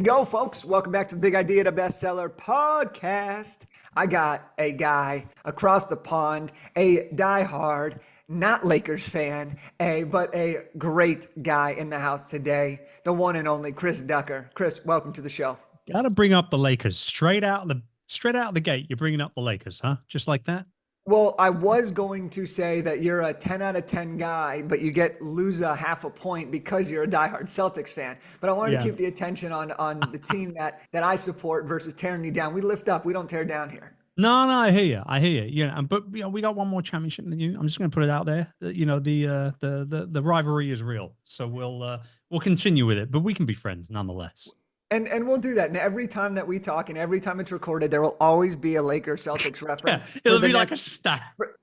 Go, folks. Welcome back to the Big Idea to Bestseller podcast. I got a guy across the pond, a diehard, not Lakers fan, but a great guy in the house today, the one and only Chris Ducker. Chris, welcome to the show. Got to bring up the Lakers straight out the gate. You're bringing up the Lakers, huh? Just like that. Well, I was going to say that you're a 10 out of 10 guy, but you lose a half a point because you're a diehard Celtics fan. But I wanted to Yeah. keep the attention on the team that I support versus tearing you down. We lift up, we don't tear down here. No, no, I hear you. I hear you. Yeah, but we got one more championship than you. I'm just going to put it out there. The rivalry is real, so we'll continue with it. But we can be friends nonetheless. And we'll do that. And every time that we talk and every time it's recorded, there will always be a Lakers Celtics Yeah, reference. it'll be like a stat.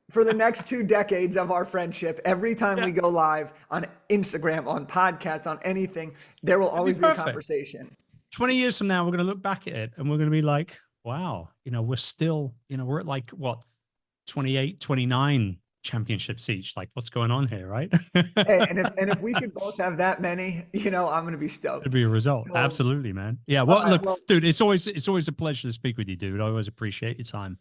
For the next 2 decades of our friendship, every time we go live on Instagram, on podcasts, on anything, there will always be a conversation. 20 years from now, we're going to look back at it and we're going to be like, wow, we're still, we're at like what, 28, 29 championships each. Like, what's going on here, right? Hey, and if we could both have that many, I'm going to be stoked. It'd be a result. So, Absolutely, man. Yeah. Well, right, look, dude, it's always a pleasure to speak with you, dude. I always appreciate your time.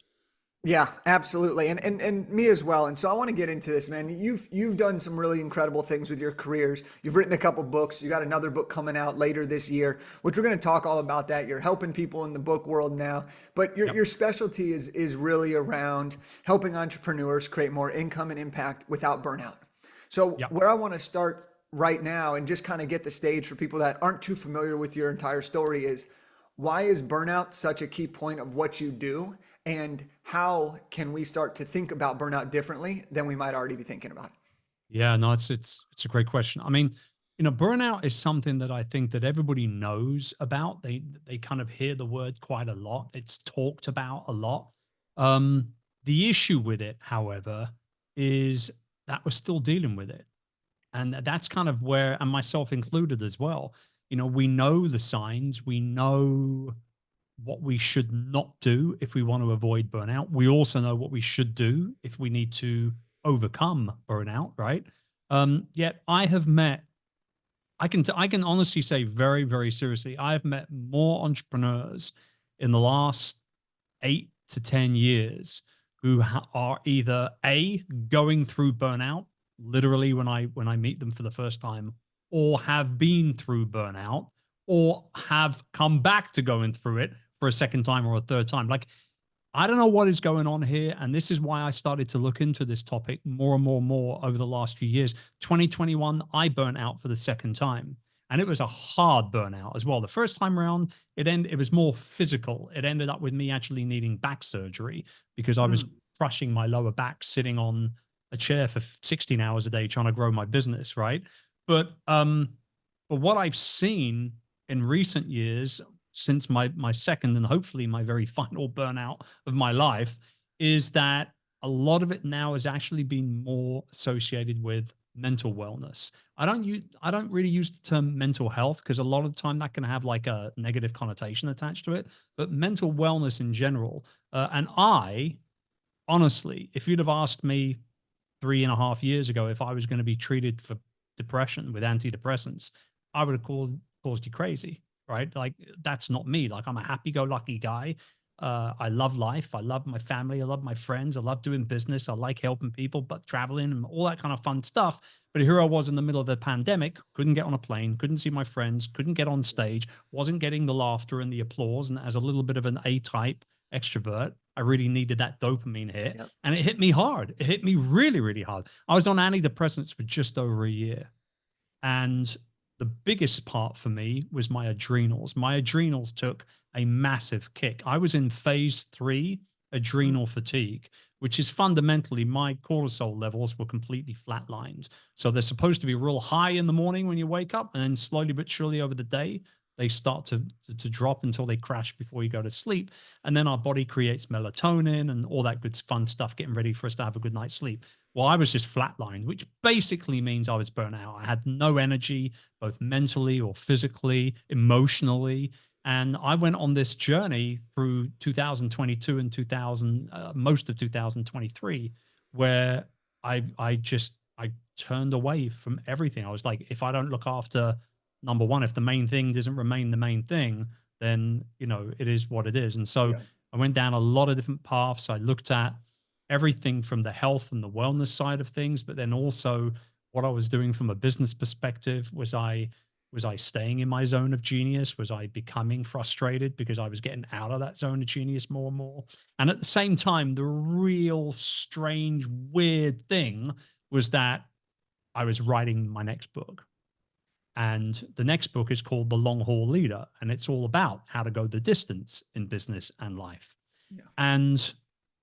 yeah, absolutely. And me as well. And so I want to get into this, man. You've done some really incredible things with your careers. You've written a couple books. You got another book coming out later this year, which we're going to talk all about that. You're helping people in the book world now, but your specialty is really around helping entrepreneurs create more income and impact without burnout. So where I want to start right now and just kind of get the stage for people that aren't too familiar with your entire story is, why is burnout such a key point of what you do? And how can we start to think about burnout differently than we might already be thinking about it? Yeah, no, it's a great question. I mean, burnout is something that I think that everybody knows about. They kind of hear the word quite a lot. It's talked about a lot. The issue with it, however, is that we're still dealing with it. And that's kind of where, and myself included as well, we know the signs, we know what we should not do if we want to avoid burnout. We also know what we should do if we need to overcome burnout, right? Yet I can honestly say very, very seriously, I have met more entrepreneurs in the last 8 to 10 years who are either going through burnout, literally when I meet them for the first time, or have been through burnout, or have come back to going through it for a second time or a third time. Like, I don't know what is going on here. And this is why I started to look into this topic more and more and more over the last few years. 2021, I burnt out for the second time. And it was a hard burnout as well. The first time around, it was more physical. It ended up with me actually needing back surgery because I was crushing my lower back sitting on a chair for 16 hours a day trying to grow my business, right? But what I've seen in recent years, since my second and hopefully my very final burnout of my life, is that a lot of it now has actually been more associated with mental wellness. I don't really use the term mental health because a lot of the time that can have like a negative connotation attached to it, but mental wellness in general. And I honestly, if you'd have asked me 3.5 years ago if I was going to be treated for depression with antidepressants, I would have caused you crazy, right? Like, that's not me. Like, I'm a happy-go-lucky guy. I love life. I love my family. I love my friends. I love doing business. I like helping people, but traveling and all that kind of fun stuff. But here I was in the middle of the pandemic, couldn't get on a plane, couldn't see my friends, couldn't get on stage, wasn't getting the laughter and the applause. And as a little bit of an A-type extrovert, I really needed that dopamine hit. Yep. And it hit me hard. It hit me really, really hard. I was on antidepressants for just over a year. And the biggest part for me was my adrenals. My adrenals took a massive kick. I was in phase 3 adrenal fatigue, which is fundamentally my cortisol levels were completely flatlined. So they're supposed to be real high in the morning when you wake up, and then slowly but surely over the day, they start to drop until they crash before you go to sleep. And then our body creates melatonin and all that good fun stuff, getting ready for us to have a good night's sleep. Well, I was just flatlined, which basically means I was burnt out. I had no energy, both mentally or physically, emotionally. And I went on this journey through 2022 and most of 2023, where I turned away from everything. I was like, if I don't look after number one, if the main thing doesn't remain the main thing, then, it is what it is. And so Yeah. I went down a lot of different paths. I looked at everything from the health and the wellness side of things, but then also what I was doing from a business perspective. Was I staying in my zone of genius? Was I becoming frustrated because I was getting out of that zone of genius more and more? And at the same time, the real strange, weird thing was that I was writing my next book. And the next book is called The Long Haul Leader. And it's all about how to go the distance in business and life. Yeah. And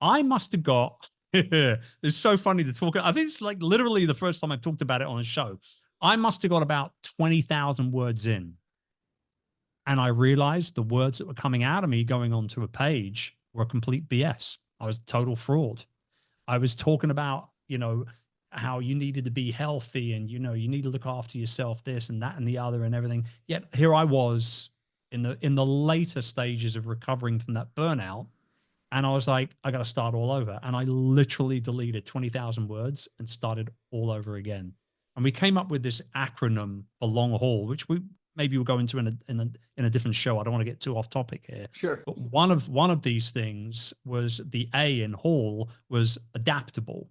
I must have got, it's so funny to talk. I think it's like literally the first time I've talked about it on a show. I must have got about 20,000 words in. And I realized the words that were coming out of me going onto a page were complete BS. I was a total fraud. I was talking about, how you needed to be healthy and, you need to look after yourself, this and that and the other and everything. Yet here I was in the later stages of recovering from that burnout. And I was like, I got to start all over. And I literally deleted 20,000 words and started all over again. And we came up with this acronym for long haul, which we maybe we'll go into in a different show. I don't want to get too off topic here. Sure. But one of these things was the A in haul was adaptable,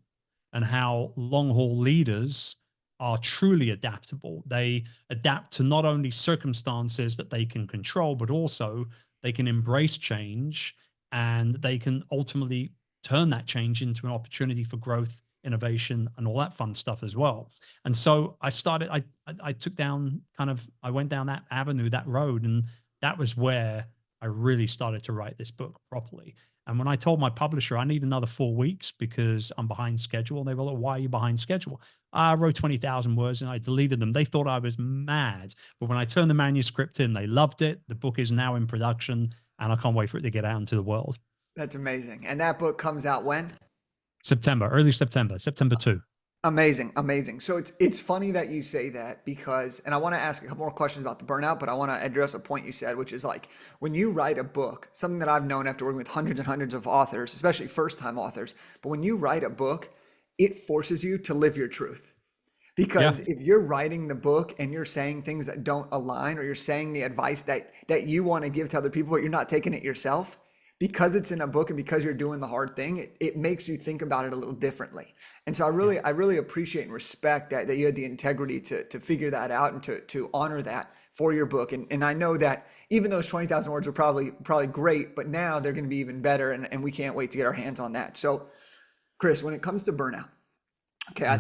and how long haul leaders are truly adaptable. They adapt to not only circumstances that they can control, but also they can embrace change, and they can ultimately turn that change into an opportunity for growth, innovation, and all that fun stuff as well. And so I took down I went down that avenue, that road, and that was where I really started to write this book properly. And when I told my publisher I need another 4 weeks because I'm behind schedule, they were like, "Why are you behind schedule?" I wrote 20,000 words and I deleted them. They thought I was mad. But when I turned the manuscript in, they loved it. The book is now in production and I can't wait for it to get out into the world. That's amazing. And that book comes out when? September, early September, September 2. Amazing, amazing. So it's funny that you say that because, and I want to ask a couple more questions about the burnout, but I want to address a point you said, which is like when you write a book, something that I've known after working with hundreds and hundreds of authors, especially first-time authors, but when you write a book, it forces you to live your truth. Yeah. Because if you're writing the book and you're saying things that don't align, or you're saying the advice that you want to give to other people, but you're not taking it yourself, because it's in a book and because you're doing the hard thing, it makes you think about it a little differently. And so Yeah. I really appreciate and respect that you had the integrity to figure that out and to honor that for your book. And I know that even those 20,000 words were probably great, but now they're going to be even better, and we can't wait to get our hands on that. So Chris, when it comes to burnout, okay, Mm.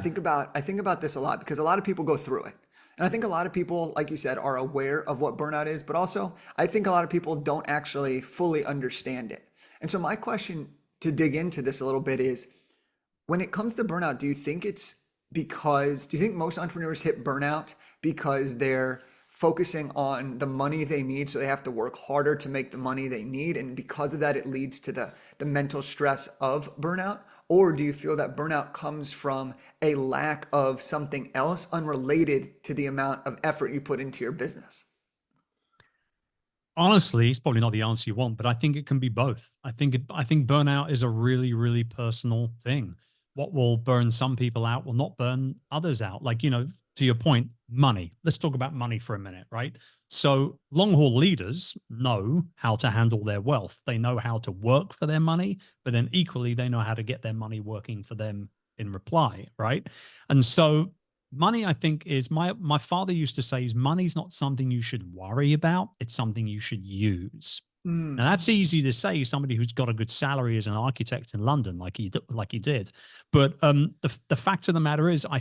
I think about this a lot because a lot of people go through it. And I think a lot of people, like you said, are aware of what burnout is, but also I think a lot of people don't actually fully understand it. And so my question to dig into this a little bit is when it comes to burnout, do you think most entrepreneurs hit burnout because they're focusing on the money they need, so they have to work harder to make the money they need, and because of that it leads to the mental stress of burnout? Or do you feel that burnout comes from a lack of something else unrelated to the amount of effort you put into your business? Honestly, it's probably not the answer you want, but I think it can be both. I think burnout is a really, really personal thing. What will burn some people out will not burn others out. Like, to your point, money. Let's talk about money for a minute, right? So long haul leaders know how to handle their wealth. They know how to work for their money, but then equally they know how to get their money working for them in reply, right? And so money, I think, is my father used to say is money's not something you should worry about, it's something you should use. Now Mm, that's easy to say, somebody who's got a good salary as an architect in London, like he did. But the fact of the matter is, I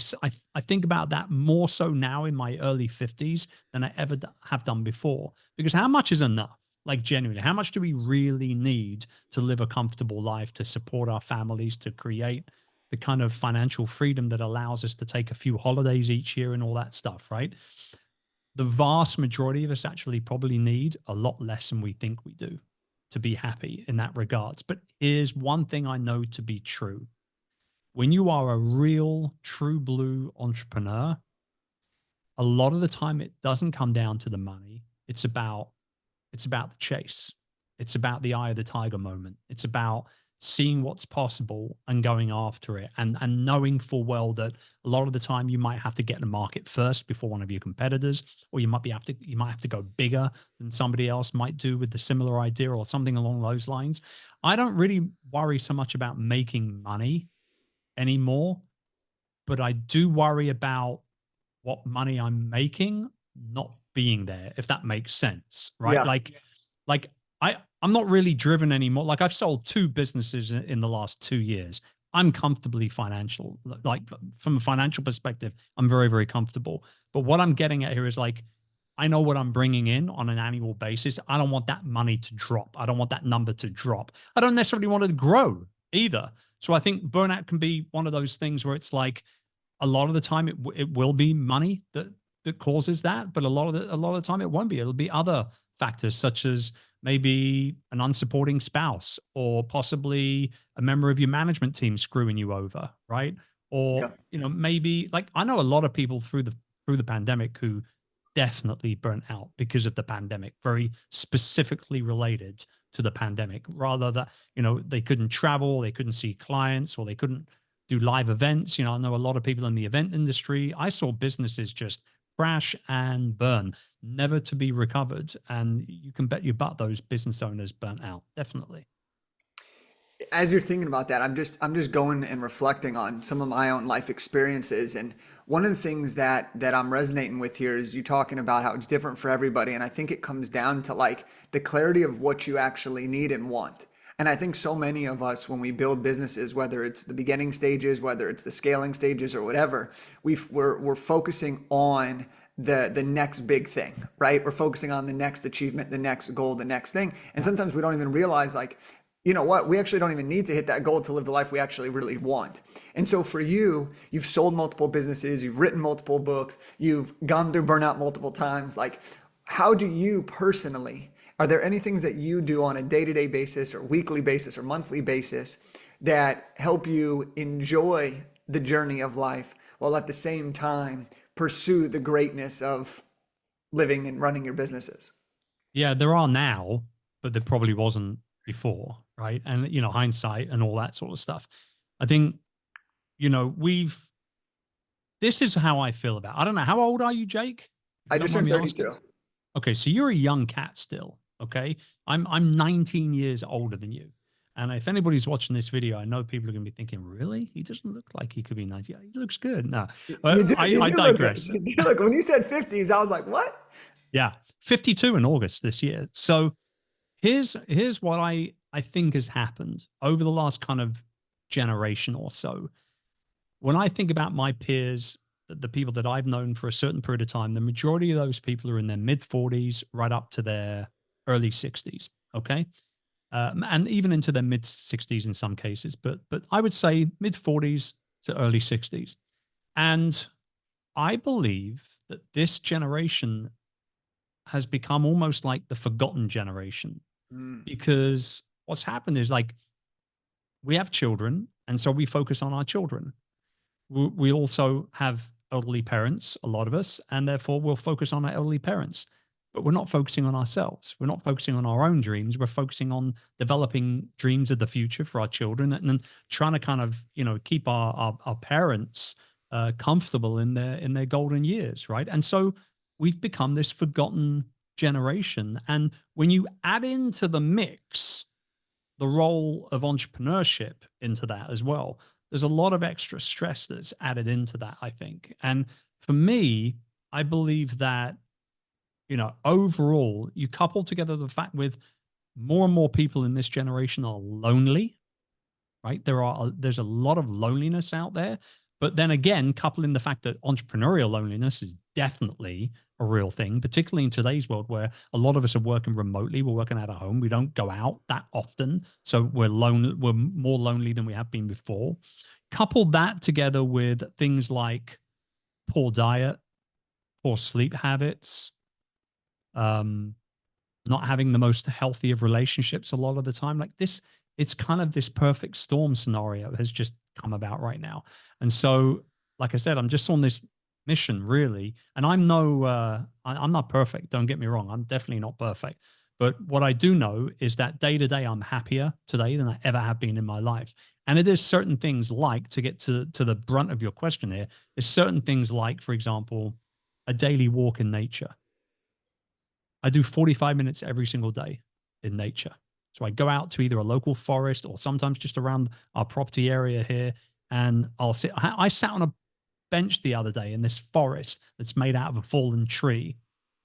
think about that more so now in my early 50s than I ever have done before. Because how much is enough? Like, genuinely, how much do we really need to live a comfortable life, to support our families, to create the kind of financial freedom that allows us to take a few holidays each year and all that stuff, right? The vast majority of us actually probably need a lot less than we think we do to be happy in that regards. But here's one thing I know to be true. When you are a real true blue entrepreneur, a lot of the time it doesn't come down to the money. It's about the chase. It's about the eye of the tiger moment. It's about seeing what's possible and going after it, and knowing full well that a lot of the time you might have to get in the market first before one of your competitors, or you might have to go bigger than somebody else might do with the similar idea or something along those lines. I don't really worry so much about making money anymore, but I do worry about what money I'm making not being there, if that makes sense, right? Yeah. Like I'm not really driven anymore. Like I've sold two businesses in the last 2 years. I'm comfortably financial. Like from a financial perspective, I'm very, very comfortable. But what I'm getting at here is like, I know what I'm bringing in on an annual basis. I don't want that money to drop. I don't want that number to drop. I don't necessarily want it to grow either. So I think burnout can be one of those things where it's like, a lot of the time it will be money that causes that, but a lot of the time it won't be. It'll be other factors such as maybe an unsupporting spouse, or possibly a member of your management team screwing you over, right? Or Yeah. maybe, like, I know a lot of people through the pandemic who definitely burnt out because of the pandemic, very specifically related to the pandemic, rather that they couldn't travel, they couldn't see clients, or they couldn't do live events. I know a lot of people in the event industry. I saw businesses just crash and burn, never to be recovered. And you can bet your butt those business owners burnt out. Definitely. As you're thinking about that, I'm just going and reflecting on some of my own life experiences. And one of the things that I'm resonating with here is you talking about how it's different for everybody. And I think it comes down to like the clarity of what you actually need and want. And I think so many of us, when we build businesses, whether it's the beginning stages, whether it's the scaling stages or whatever, we're focusing on the next big thing, right? We're focusing on the next achievement, the next goal, the next thing. And sometimes we don't even realize, like, you know what, we actually don't even need to hit that goal to live the life we actually really want. And so for you, you've sold multiple businesses, you've written multiple books, you've gone through burnout multiple times. Like, how do you personally, are there any things that you do on a day-to-day basis or weekly basis or monthly basis that help you enjoy the journey of life while at the same time pursue the greatness of living and running your businesses? Yeah, there are now, but there probably wasn't before, right? And hindsight and all that sort of stuff. I think, we've this is how I feel about. I don't know. How old are you, Jake? If you I don't just mind turned me asking. 32. Okay, so you're a young cat still. Okay, I'm 19 years older than you. And if anybody's watching this video, I know people are going to be thinking, really? He doesn't look like he could be 90. He looks good. No, You do, you I do look good. digress. You do look, when you said 50s, I was like, what? Yeah, 52 in August this year. So here's what I think has happened over the last kind of generation or so. When I think about my peers, the people that I've known for a certain period of time, the majority of those people are in their mid 40s right up to their early 60s. Okay. And even into their mid 60s in some cases, but I would say mid 40s to early 60s. And I believe that this generation has become almost like the forgotten generation, Mm, because what's happened is, like, we have children, and so we focus on our children. We also have elderly parents, a lot of us, and therefore we'll focus on our elderly parents. But we're not focusing on ourselves. We're not focusing on our own dreams. We're focusing on developing dreams of the future for our children, and then trying to kind of keep our parents comfortable in their golden years, right? And so we've become this forgotten generation. And when you add into the mix the role of entrepreneurship into that as well, there's a lot of extra stress that's added into that, I think. And for me, I believe that, overall, you couple together the fact with more and more people in this generation are lonely, right? There's a lot of loneliness out there. But then again, coupling the fact that entrepreneurial loneliness is definitely a real thing, particularly in today's world where a lot of us are working remotely, we're working out of home, we don't go out that often, so we're more lonely than we have been before. Couple that together with things like poor diet, poor sleep habits, um, not having the most healthy of relationships a lot of the time. Like this, it's kind of this perfect storm scenario has just come about right now. And so, like I said, I'm just on this mission really. And I'm not perfect. Don't get me wrong. I'm definitely not perfect, But what I do know is that day to day, I'm happier today than I ever have been in my life. And it is certain things like, to get to the brunt of your question here, is certain things like, for example, a daily walk in nature. I do 45 minutes every single day in nature. So I go out to either a local forest or sometimes just around our property area here, and I'll sit. I sat on a bench the other day in this forest that's made out of a fallen tree,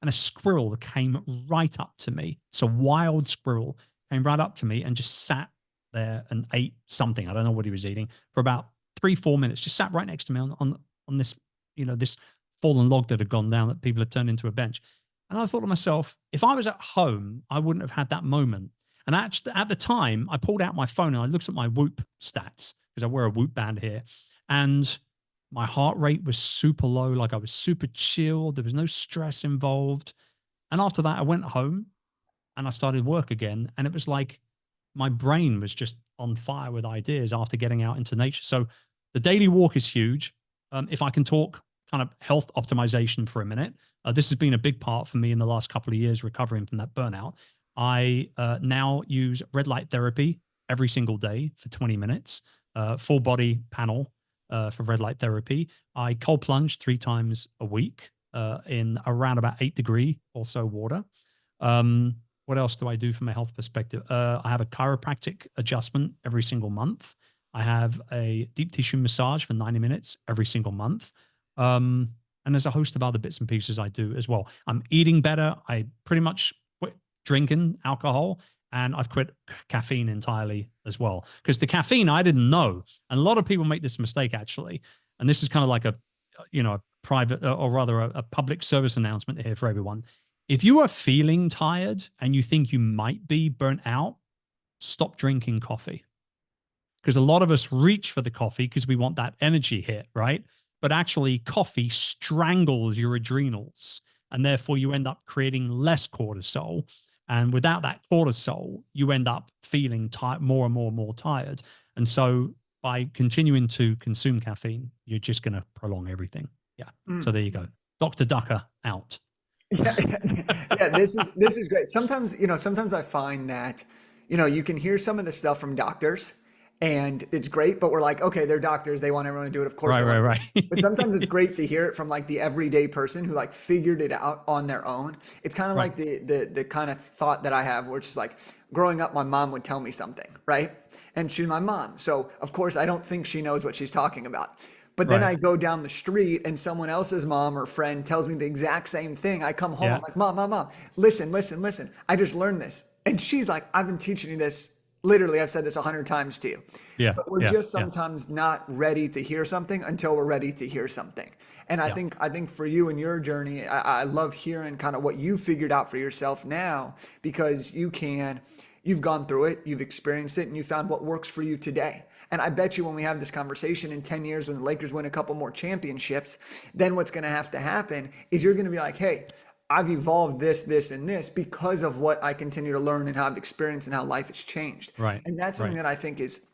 and a squirrel came right up to me. It's a wild squirrel, came right up to me and just sat there and ate something. I don't know what he was eating, for about 3, 4 minutes. Just sat right next to me on this, this fallen log that had gone down that people had turned into a bench. And I thought to myself, if I was at home, I wouldn't have had that moment. And actually, at the time, I pulled out my phone and I looked at my Whoop stats, because I wear a Whoop band here. And my heart rate was super low. Like, I was super chilled. There was no stress involved. And after that, I went home and I started work again. And it was like my brain was just on fire with ideas after getting out into nature. So the daily walk is huge. If I can talk kind of health optimization for a minute, this has been a big part for me in the last couple of years, recovering from that burnout. I now use red light therapy every single day for 20 minutes, full body panel for red light therapy. I cold plunge 3 times a week in around about 8 degree or so water. What else do I do from a health perspective? I have a chiropractic adjustment every single month. I have a deep tissue massage for 90 minutes every single month. And there's a host of other bits and pieces I do as well. I'm eating better. I pretty much quit drinking alcohol, and I've quit caffeine entirely as well. Because the caffeine, I didn't know. And a lot of people make this mistake, actually. And this is kind of like a private, or rather a public service announcement here for everyone. If you are feeling tired and you think you might be burnt out, stop drinking coffee. Because a lot of us reach for the coffee because we want that energy hit, right? But actually, coffee strangles your adrenals, and therefore you end up creating less cortisol. And without that cortisol, you end up feeling more and more tired. And so by continuing to consume caffeine, you're just going to prolong everything. Yeah. So there you go. Dr. Ducker out. Yeah, yeah, this is great. Sometimes I find that, you can hear some of the stuff from doctors and it's great, but we're like, okay, they're doctors, they want everyone to do it. Of course, Right. but sometimes it's great to hear it from like the everyday person who like figured it out on their own. It's kind of Right. like the kind of thought that I have, where it's just like, growing up, my mom would tell me something, right? And she's my mom. So of course I don't think she knows what she's talking about. But then Right. I go down the street and someone else's mom or friend tells me the exact same thing. I come home, Yeah. I'm like, Mom, listen. I just learned this. And she's like, I've been teaching you this. Literally, I've said this 100 times to you. Yeah. But we're Yeah. just Yeah. sometimes not ready to hear something until we're ready to hear something. And I Yeah. think for you and your journey, I love hearing kind of what you figured out for yourself now, because you've gone through it, you've experienced it, and you found what works for you today. And I bet you when we have this conversation in 10 years, when the Lakers win a couple more championships, then what's going to have to happen is you're going to be like, hey, I've evolved this, and this because of what I continue to learn and how I've experienced and how life has changed. Right. And that's something Right. that I think is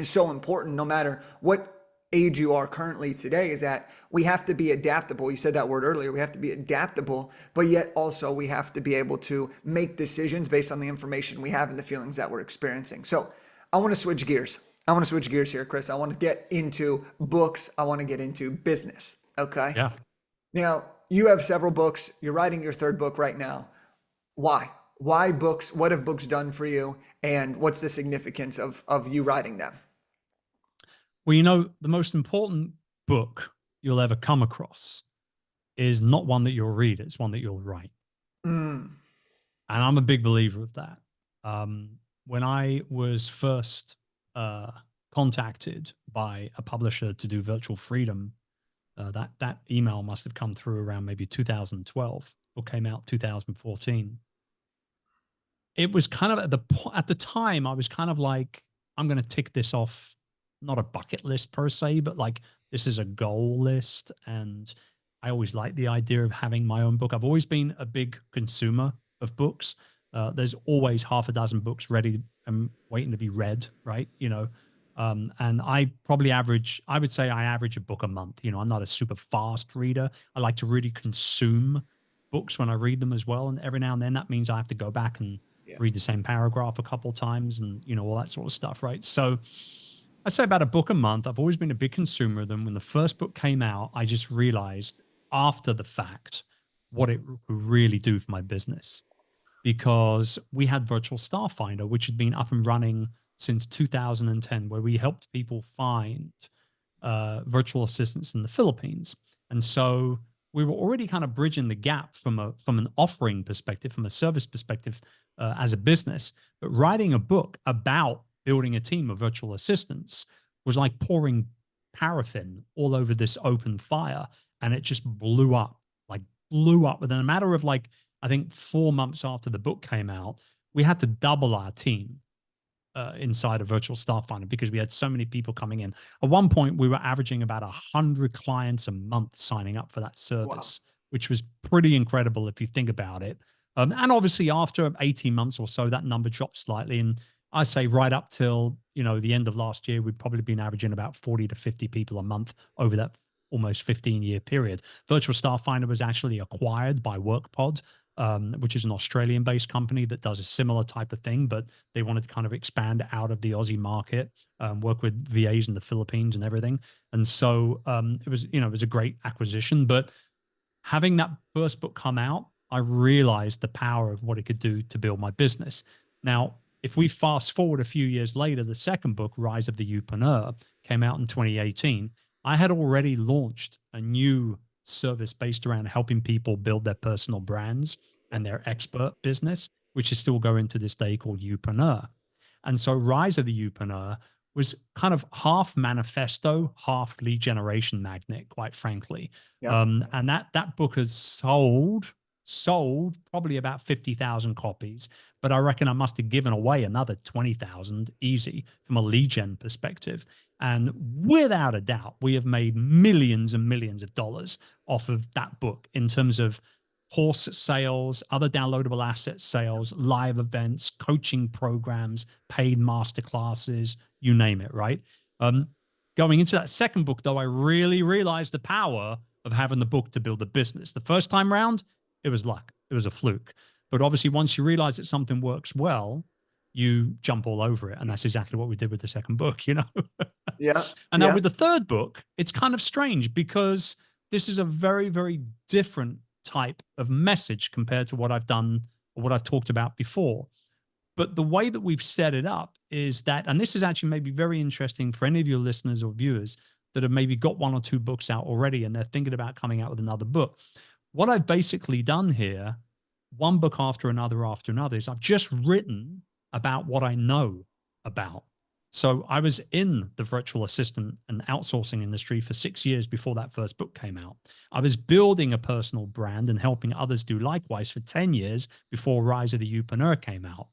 so important, no matter what age you are currently today, is that we have to be adaptable. You said that word earlier. We have to be adaptable, but yet also we have to be able to make decisions based on the information we have and the feelings that we're experiencing. So I want to switch gears. Here, Chris. I want to get into books. I want to get into business. Okay. Yeah. Now, you have several books. You're writing your third book right now. Why? Why books? What have books done for you? And what's the significance of you writing them? Well, the most important book you'll ever come across is not one that you'll read, it's one that you'll write. Mm, And I'm a big believer of that. When I was first contacted by a publisher to do Virtual Freedom, that email must have come through around maybe 2012, or came out 2014. It was kind of at the time, I was kind of like, I'm going to tick this off, not a bucket list per se, but like, this is a goal list. And I always liked the idea of having my own book. I've always been a big consumer of books. There's always half a dozen books ready and waiting to be read, right? And I would say I average a book a month. I'm not a super fast reader. I like to really consume books when I read them as well. And every now and then that means I have to go back and Yeah. read the same paragraph a couple times and, all that sort of stuff, right? So I'd say about a book a month. I've always been a big consumer of them. When the first book came out, I just realized after the fact what it would really do for my business, because we had Virtual Staff Finder, which had been up and running since 2010, where we helped people find virtual assistants in the Philippines. And so we were already kind of bridging the gap from an offering perspective, from a service perspective as a business. But writing a book about building a team of virtual assistants was like pouring paraffin all over this open fire, and it just blew up within a matter of I think 4 months after the book came out. We had to double our team inside of Virtual Staff Finder because we had so many people coming in. At one point, we were averaging about 100 clients a month signing up for that Wow. service, which was pretty incredible if you think about it. And obviously, after 18 months or so, that number dropped slightly. And I say right up till the end of last year, we'd probably been averaging about 40 to 50 people a month over that almost 15-year period. Virtual Staff Finder was actually acquired by WorkPod, which is an Australian-based company that does a similar type of thing, but they wanted to kind of expand out of the Aussie market, work with VAs in the Philippines and everything. And so it was a great acquisition. But having that first book come out, I realized the power of what it could do to build my business. Now, if we fast forward a few years later, the second book, Rise of the Youpreneur, came out in 2018. I had already launched a new service based around helping people build their personal brands and their expert business, which is still going to this day, called Youpreneur. And so Rise of the Youpreneur was kind of half manifesto, half lead generation magnet, quite frankly. Yep. And that book has sold probably about 50,000 copies, but I reckon I must have given away another 20,000 easy from a lead gen perspective. And without a doubt, we have made millions and millions of dollars off of that book in terms of course sales, other downloadable asset sales, live events, coaching programs, paid masterclasses, you name it, right? Going into that second book, though, I really realized the power of having the book to build a business. The first time round, it was luck. It was a fluke. But obviously, once you realize that something works well, you jump all over it. And that's exactly what we did with the second book, Yeah. And now Yeah. with the third book, it's kind of strange because this is a very, very different type of message compared to what I've done or what I've talked about before. But the way that we've set it up is that, and this is actually maybe very interesting for any of your listeners or viewers that have maybe got one or two books out already and they're thinking about coming out with another book. What I've basically done here, one book after another, is I've just written about what I know about. So I was in the virtual assistant and outsourcing industry for 6 years before that first book came out. I was building a personal brand and helping others do likewise for 10 years before Rise of the Youpreneur came out.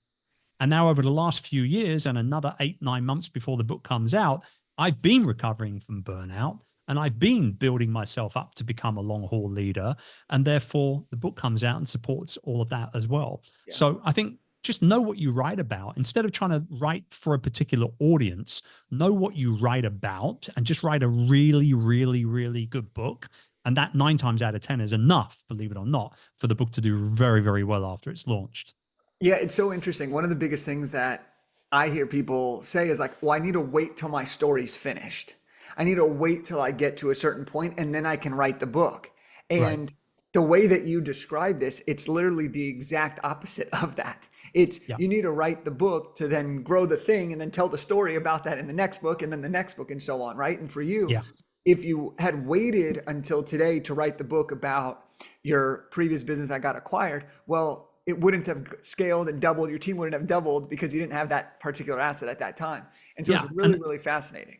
And now over the last few years and another 8-9 months before the book comes out, I've been recovering from burnout and I've been building myself up to become a long haul leader. And therefore the book comes out and supports all of that as well. Yeah. So I think just know what you write about. Instead of trying to write for a particular audience, know what you write about and just write a really, really, really good book. And that 9 times out of 10 is enough, believe it or not, for the book to do very, very well after it's launched. Yeah, it's so interesting. One of the biggest things that I hear people say is like, well, I need to wait till my story's finished. I need to wait till I get to a certain point and then I can write the book. Right. And the way that you describe this, it's literally the exact opposite of that. It's Yeah. you need to write the book to then grow the thing and then tell the story about that in the next book and then the next book and so on, right? And for you, Yeah. if you had waited until today to write the book about your previous business that got acquired, well, it wouldn't have scaled and doubled. Your team wouldn't have doubled because you didn't have that particular asset at that time. And so it's Yeah. really, And really fascinating.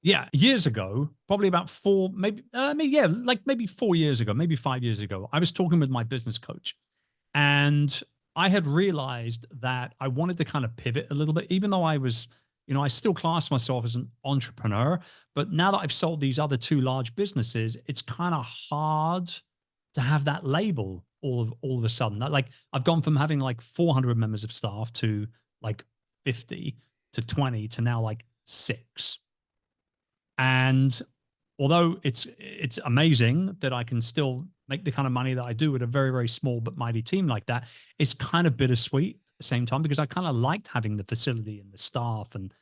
yeah, years ago, probably about four, maybe, like maybe 4 years ago, maybe 5 years ago, I was talking with my business coach and I had realized that I wanted to kind of pivot a little bit, even though I was, I still class myself as an entrepreneur. But now that I've sold these other two large businesses, it's kind of hard to have that label all of a sudden. Like I've gone from having like 400 members of staff to like 50 to 20 to now like 6. And although it's amazing that I can still make the kind of money that I do with a very, very small but mighty team like that, it's kind of bittersweet the same time because I kind of liked having the facility and the staff and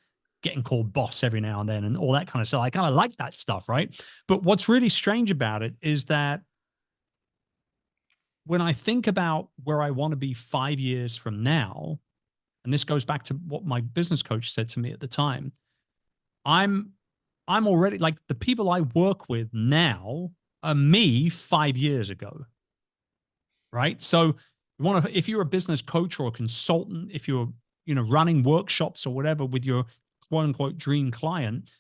getting called boss every now and then and all that kind of stuff. I kind of like that stuff, right? But what's really strange about it is that when I think about where I want to be 5 years from now, and this goes back to what my business coach said to me at the time, I'm I'm already like the people I work with now are me 5 years ago, right? So you want to, if you're a business coach or a consultant, if you're, running workshops or whatever with your quote unquote dream client,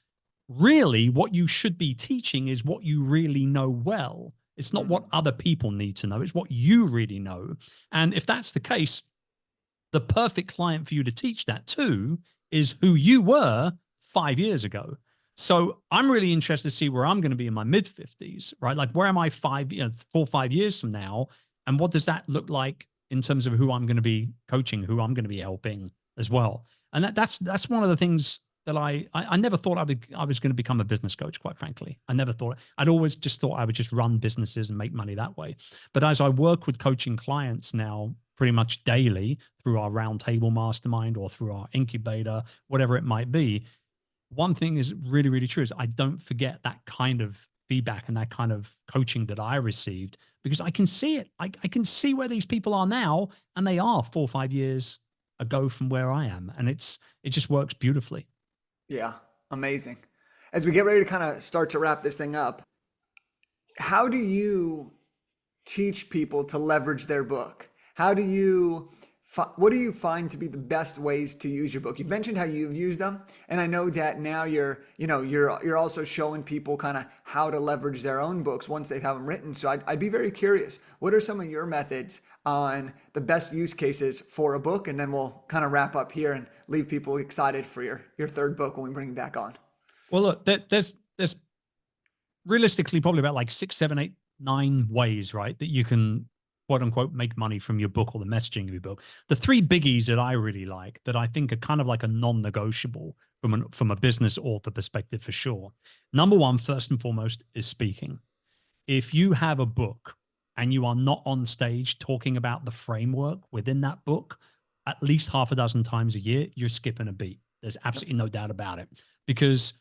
really what you should be teaching is what you really know well. It's not what other people need to know. It's what you really know. And if that's the case, the perfect client for you to teach that to is who you were 5 years ago. So I'm really interested to see where I'm going to be in my mid 50s, right? Like where am I 4 or 5 years from now? And what does that look like in terms of who I'm going to be coaching, who I'm going to be helping as well? And that's one of the things that I never thought I was going to become a business coach, quite frankly. I never thought. I'd always just thought I would just run businesses and make money that way. But as I work with coaching clients now pretty much daily through our roundtable mastermind or through our incubator, whatever it might be, one thing is really, really true is I don't forget that kind of feedback and that kind of coaching that I received because I can see it. I can see where these people are now, and they are 4 or 5 years ago from where I am. And it just works beautifully. Yeah, amazing. As we get ready to kind of start to wrap this thing up, how do you teach people to leverage their book? How do you what do you find to be the best ways to use your book? You've mentioned how you've used them, and I know that now you're also showing people kind of how to leverage their own books once they have them written. So I'd be very curious. What are some of your methods on the best use cases for a book? And then we'll kind of wrap up here and leave people excited for your third book when we bring it back on. Well, look, there's realistically probably about like 6, 7, 8, 9 ways, right, that you can quote unquote make money from your book or the messaging of your book. The 3 biggies that I really like that I think are kind of like a non-negotiable from a business author perspective for sure. Number one, first and foremost, is speaking. If you have a book and you are not on stage talking about the framework within that book at least half a dozen times a year, you're skipping a beat. There's absolutely no doubt about it, because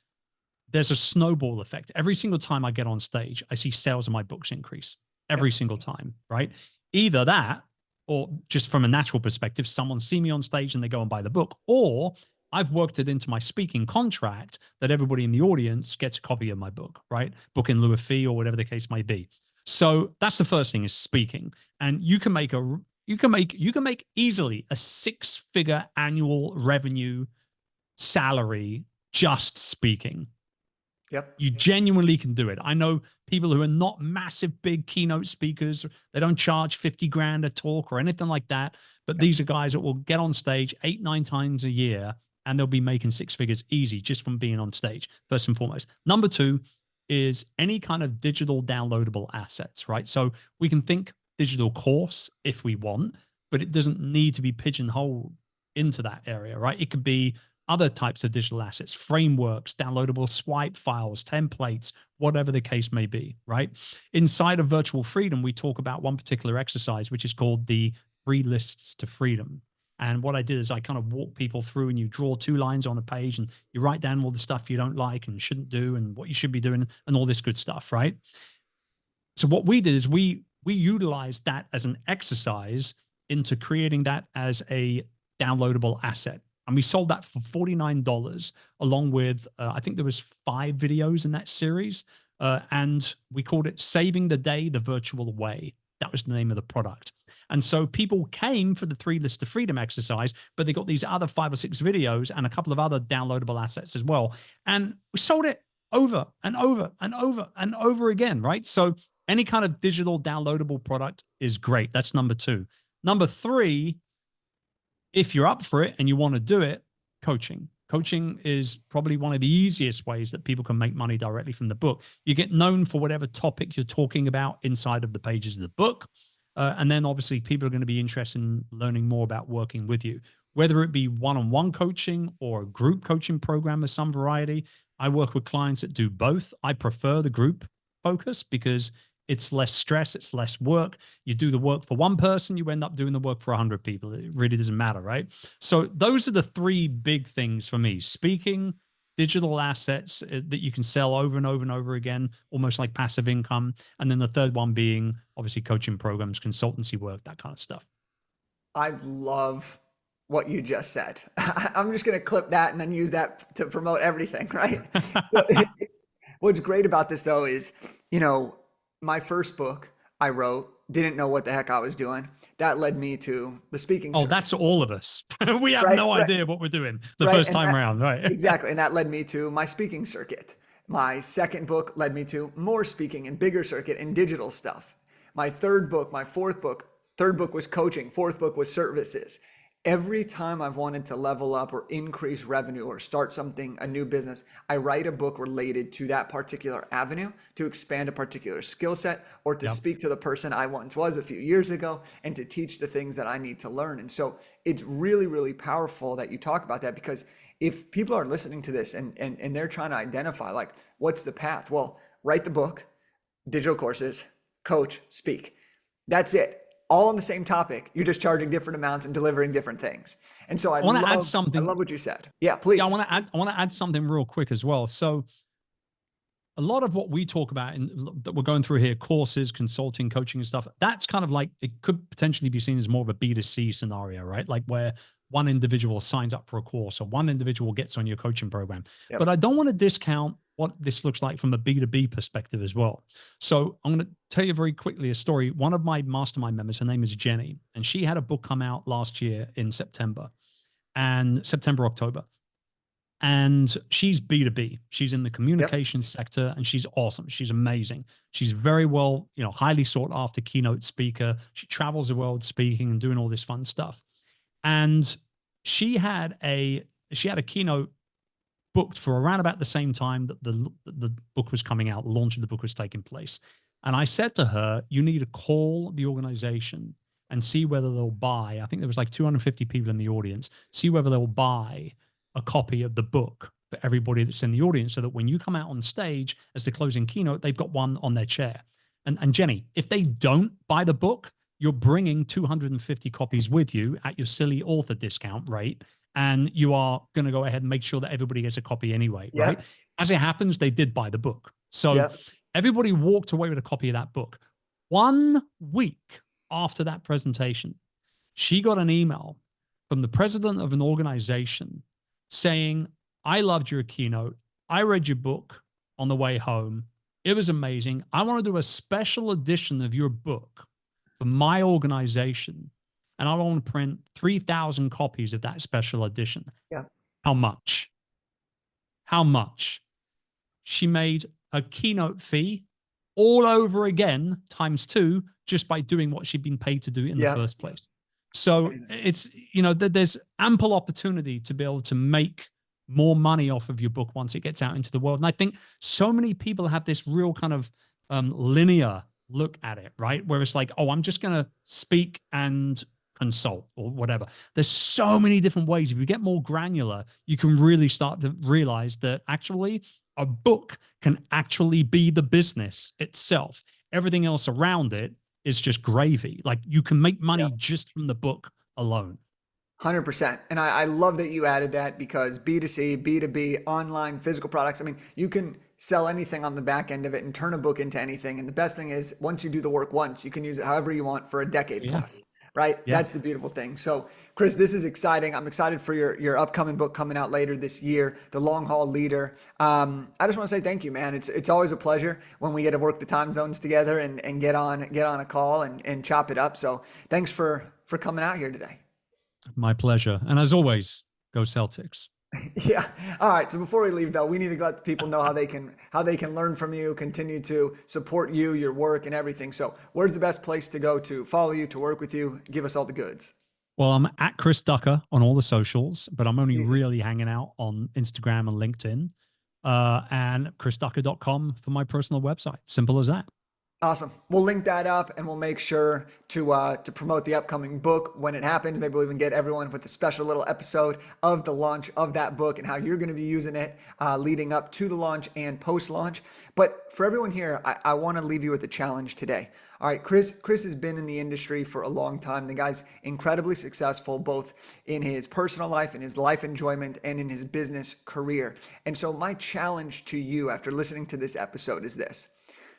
there's a snowball effect. Every single time I get on stage, I see sales of my books increase every single time, right? Either that, or just from a natural perspective, someone see me on stage and they go and buy the book, or I've worked it into my speaking contract that everybody in the audience gets a copy of my book, right? Book in lieu of fee or whatever the case may be. So that's the first thing, is speaking. And you can make easily a 6-figure annual revenue salary just speaking. Yep. You genuinely can do it. I know people who are not massive, big keynote speakers. They don't charge 50 grand a talk or anything like that. But these are guys that will get on stage 8, 9 times a year, and they'll be making 6 figures easy just from being on stage, first and foremost. Number 2 is any kind of digital downloadable assets, right? So we can think digital course if we want, but it doesn't need to be pigeonholed into that area, right? It could be other types of digital assets, frameworks, downloadable swipe files, templates, whatever the case may be, right? Inside of Virtual Freedom, we talk about one particular exercise, which is called the 3 lists to freedom. And what I did is I kind of walk people through, and you draw 2 lines on a page and you write down all the stuff you don't like and shouldn't do and what you should be doing and all this good stuff, right? So what we did is we utilized that as an exercise into creating that as a downloadable asset. And we sold that for $49 along with, I think there was 5 videos in that series. And we called it Saving the Day the Virtual Way. That was the name of the product. And so people came for the 3 lists to freedom exercise, but they got these other 5 or 6 videos and a couple of other downloadable assets as well. And we sold it over and over and over and over again, right? So any kind of digital downloadable product is great. That's number 2. Number 3, if you're up for it and you want to do it, coaching. Coaching is probably one of the easiest ways that people can make money directly from the book. You get known for whatever topic you're talking about inside of the pages of the book. And then obviously people are going to be interested in learning more about working with you, whether it be one-on-one coaching or a group coaching program of some variety. I work with clients that do both. I prefer the group focus because It's less stress. It's less work. You do the work for one person, you end up doing the work for 100 people. It really doesn't matter, right? So those are the three big things for me: speaking, digital assets that you can sell over and over and over again, almost like passive income. And then the third one being obviously coaching programs, consultancy work, that kind of stuff. I love what you just said. I'm just going to clip that and then use that to promote everything, right? So what's great about this though is, you know, my first book I wrote, didn't know what the heck I was doing. That led me to the speaking Oh, circuit. that's all of us. We have Right, no right, idea what we're doing the right. first time around, right? Exactly. And that led me to my speaking circuit. My second book led me to more speaking and bigger circuit and digital stuff. My third book, my fourth book, third book was coaching, fourth book was services. Every time I've wanted to level up or increase revenue or start something, a new business, I write a book related to that particular avenue to expand a particular skill set or to speak to the person I once was a few years ago and to teach the things that I need to learn. And so it's really, really powerful that you talk about that, because if people are listening to this and they're trying to identify like, what's the path? Well, write the book, digital courses, coach, speak. That's it. All on the same topic. You're just charging different amounts and delivering different things. And so I want to add something. I love what you said. Yeah, please. Yeah, I want to add something real quick as well. So a lot of what we talk about that we're going through here, courses, consulting, coaching and stuff, that's kind of like, it could potentially be seen as more of a B2C scenario, right? Like where one individual signs up for a course or one individual gets on your coaching program. Yep. But I don't want to discount what this looks like from a B2B perspective as well. So I'm going to tell you very quickly a story. One of my mastermind members, her name is Jenny, and she had a book come out last year in September, October. And she's B2B. She's in the communications sector, and she's awesome. She's amazing. She's very well, highly sought after keynote speaker. She travels the world speaking and doing all this fun stuff. And she had a keynote booked for around about the same time that the book was coming out, the launch of the book was taking place. And I said to her, you need to call the organization and see whether they'll buy. I think there was like 250 people in the audience. See whether they'll buy a copy of the book for everybody that's in the audience, so that when you come out on stage as the closing keynote, they've got one on their chair. And Jenny, if they don't buy the book, you're bringing 250 copies with you at your silly author discount rate. And you are going to go ahead and make sure that everybody gets a copy anyway, right? As it happens, they did buy the book. So everybody walked away with a copy of that book. 1 week after that presentation, she got an email from the president of an organization saying, I loved your keynote. I read your book on the way home. It was amazing. I want to do a special edition of your book for my organization. And I want to print 3,000 copies of that special edition. Yeah. How much? How much? She made a keynote fee all over again, ×2, just by doing what she'd been paid to do in the first place. So it's, there's ample opportunity to be able to make more money off of your book once it gets out into the world. And I think so many people have this real kind of linear look at it, right? Where it's like, oh, I'm just going to speak and consult or whatever. There's so many different ways. If you get more granular, you can really start to realize that actually a book can actually be the business itself. Everything else around it is just gravy. Like you can make money just from the book alone. 100%. And I love that you added that, because B2C, B2B, online, physical products, I mean, you can sell anything on the back end of it and turn a book into anything. And the best thing is, once you do the work once, you can use it however you want for a decade plus. Right? Yeah. That's the beautiful thing. So Chris, this is exciting. I'm excited for your upcoming book coming out later this year, The Long Haul Leader. I just want to say thank you, man. It's always a pleasure when we get to work the time zones together and get on a call and chop it up. So thanks for coming out here today. My pleasure. And as always, go Celtics. Yeah. All right. So before we leave though, we need to let people know how they can learn from you, continue to support you, your work and everything. So where's the best place to go to follow you, to work with you? Give us all the goods. Well, I'm at Chris Ducker on all the socials, but I'm only really hanging out on Instagram and LinkedIn, and chrisducker.com for my personal website. Simple as that. Awesome. We'll link that up and we'll make sure to promote the upcoming book when it happens. Maybe we'll even get everyone with a special little episode of the launch of that book and how you're going to be using it leading up to the launch and post-launch. But for everyone here, I want to leave you with a challenge today. All right, Chris has been in the industry for a long time. The guy's incredibly successful, both in his personal life, in his life enjoyment, and in his business career. And so my challenge to you after listening to this episode is this.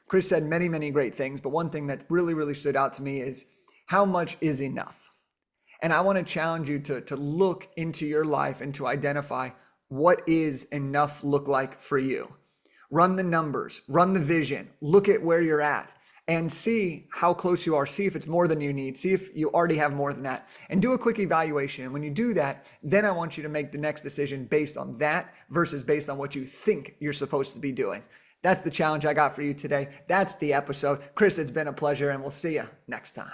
Chris said many, many great things, but one thing that really, really stood out to me is how much is enough? And I want to challenge you to look into your life and to identify what is enough look like for you. Run the numbers, run the vision, look at where you're at and see how close you are. See if it's more than you need. See if you already have more than that and do a quick evaluation. And when you do that, then I want you to make the next decision based on that versus based on what you think you're supposed to be doing. That's the challenge I got for you today. That's the episode. Chris, it's been a pleasure, and we'll see you next time.